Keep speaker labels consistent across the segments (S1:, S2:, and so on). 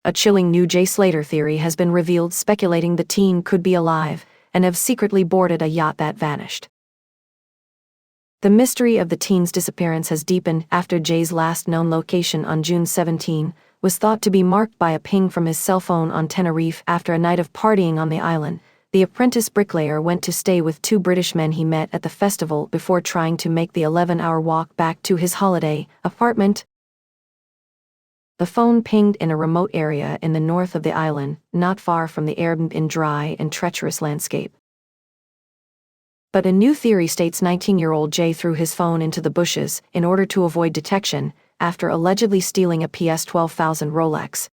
S1: A chilling new Jay Slater theory has been revealed, speculating the teen could be alive and have secretly boarded a yacht that vanished. The mystery of the teen's disappearance has deepened after Jay's last known location on June 17 was thought to be marked by a ping from his cell phone on Tenerife after a night of partying on the island. The apprentice bricklayer went to stay with two British men he met at the festival before trying to make the 11-hour walk back to his holiday apartment. The phone pinged in a remote area in the north of the island, not far from the Airbnb dry and treacherous landscape. But a new theory states 19-year-old Jay threw his phone into the bushes in order to avoid detection after allegedly stealing a PS 12,000 Rolex.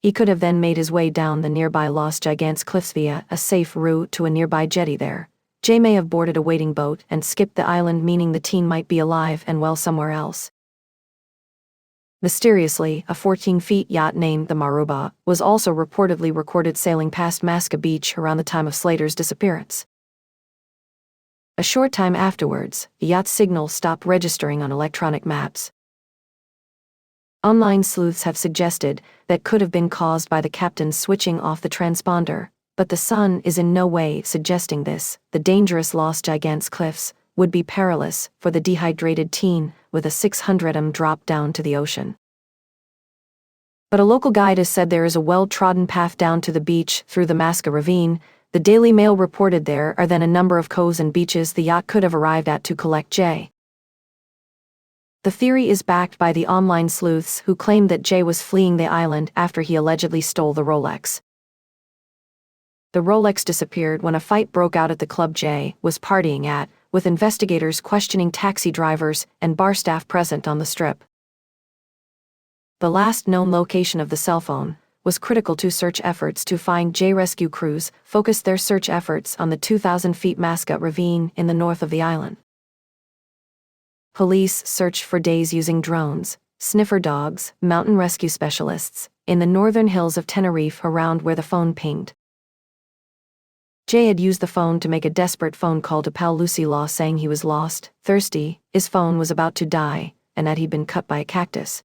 S1: He could have then made his way down the nearby Los Gigantes cliffs via a safe route to a nearby jetty there. Jay may have boarded a waiting boat and skipped the island, meaning the teen might be alive and well somewhere else. Mysteriously, a 14-foot yacht named the Maruba was also reportedly recorded sailing past Masca Beach around the time of Slater's disappearance. A short time afterwards, the yacht's signal stopped registering on electronic maps. Online sleuths have suggested that could have been caused by the captain switching off the transponder, but the Sun is in no way suggesting this. The dangerous Los Gigantes cliffs would be perilous for the dehydrated teen with a 600 drop down to the ocean. But a local guide has said there is a well-trodden path down to the beach through the Masca ravine. The Daily Mail reported there are then a number of coves and beaches the yacht could have arrived at to collect Jay. The theory is backed by the online sleuths who claim that Jay was fleeing the island after he allegedly stole the Rolex. The Rolex disappeared when a fight broke out at the club Jay was partying at, with investigators questioning taxi drivers and bar staff present on the strip. The last known location of the cell phone was critical to search efforts to find Jay. Rescue crews focused their search efforts on the 2,000-foot Masca ravine in the north of the island. Police searched for days using drones, sniffer dogs, mountain rescue specialists, in the northern hills of Tenerife around where the phone pinged. Jay had used the phone to make a desperate phone call to pal Lucy Law saying he was lost, thirsty, his phone was about to die, and that he'd been cut by a cactus.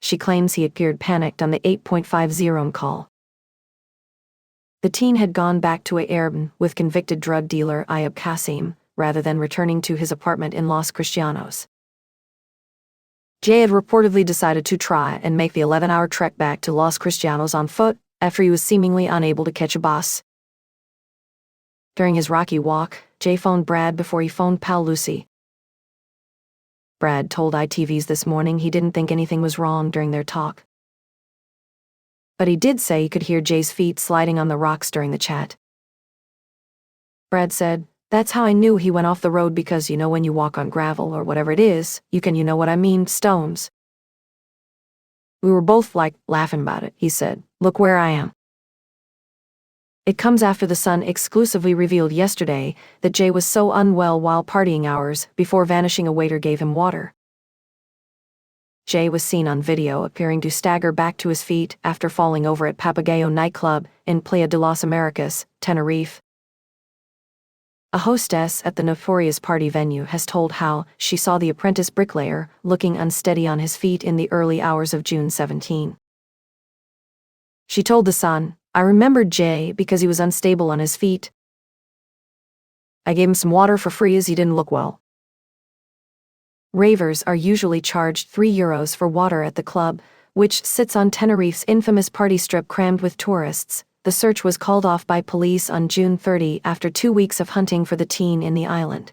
S1: She claims he appeared panicked on the 8.50 call. The teen had gone back to Erin with convicted drug dealer Ayub Qasim, rather than returning to his apartment in Los Cristianos. Jay had reportedly decided to try and make the 11-hour trek back to Los Cristianos on foot after he was seemingly unable to catch a bus. During his rocky walk, Jay phoned Brad before he phoned pal Lucy. Brad told ITV's This Morning he didn't think anything was wrong during their talk. But he did say he could hear Jay's feet sliding on the rocks during the chat. Brad said, "That's how I knew he went off the road because when you walk on gravel or whatever it is, you can know what I mean, stones." "We were both laughing about it," he said. "Look where I am." It comes after the Sun exclusively revealed yesterday that Jay was so unwell while partying hours before vanishing a waiter gave him water. Jay was seen on video appearing to stagger back to his feet after falling over at Papagayo nightclub in Playa de las Americas, Tenerife. A hostess at the notorious party venue has told how she saw the apprentice bricklayer looking unsteady on his feet in the early hours of June 17. She told the Sun, "I remembered Jay because he was unstable on his feet. I gave him some water for free as he didn't look well." Ravers are usually charged €3 for water at the club, which sits on Tenerife's infamous party strip crammed with tourists. The search was called off by police on June 30 after 2 weeks of hunting for the teen in the island.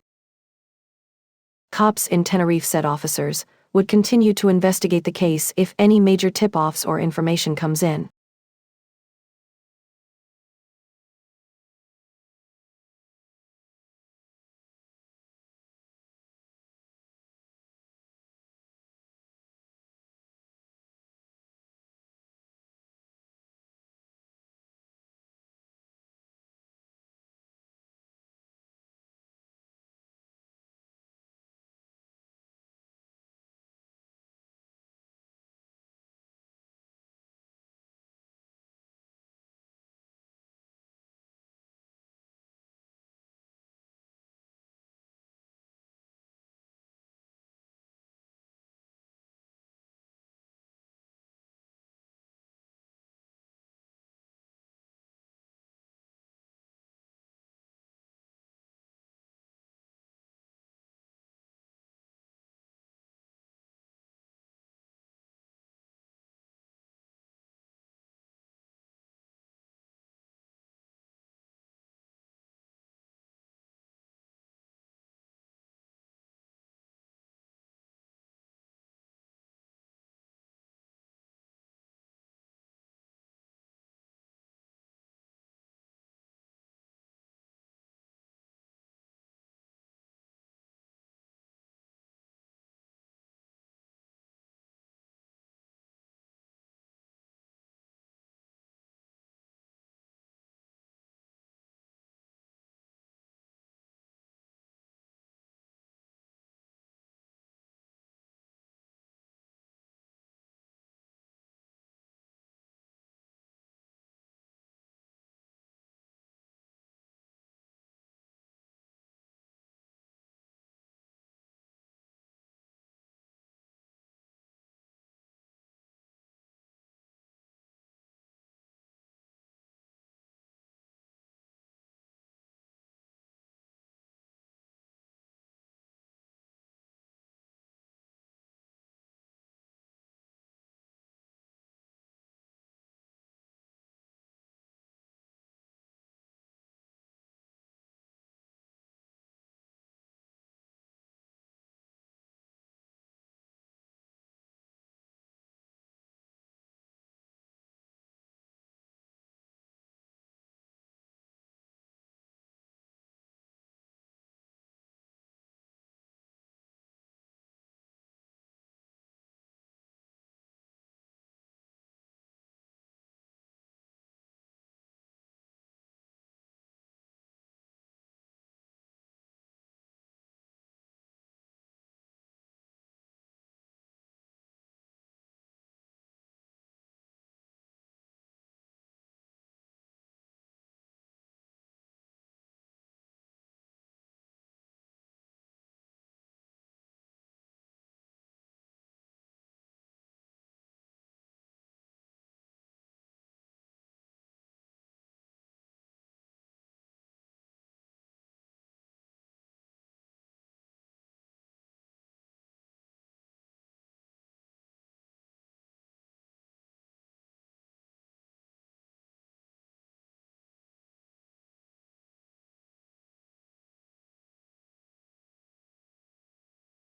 S1: Cops in Tenerife said officers would continue to investigate the case if any major tip-offs or information comes in.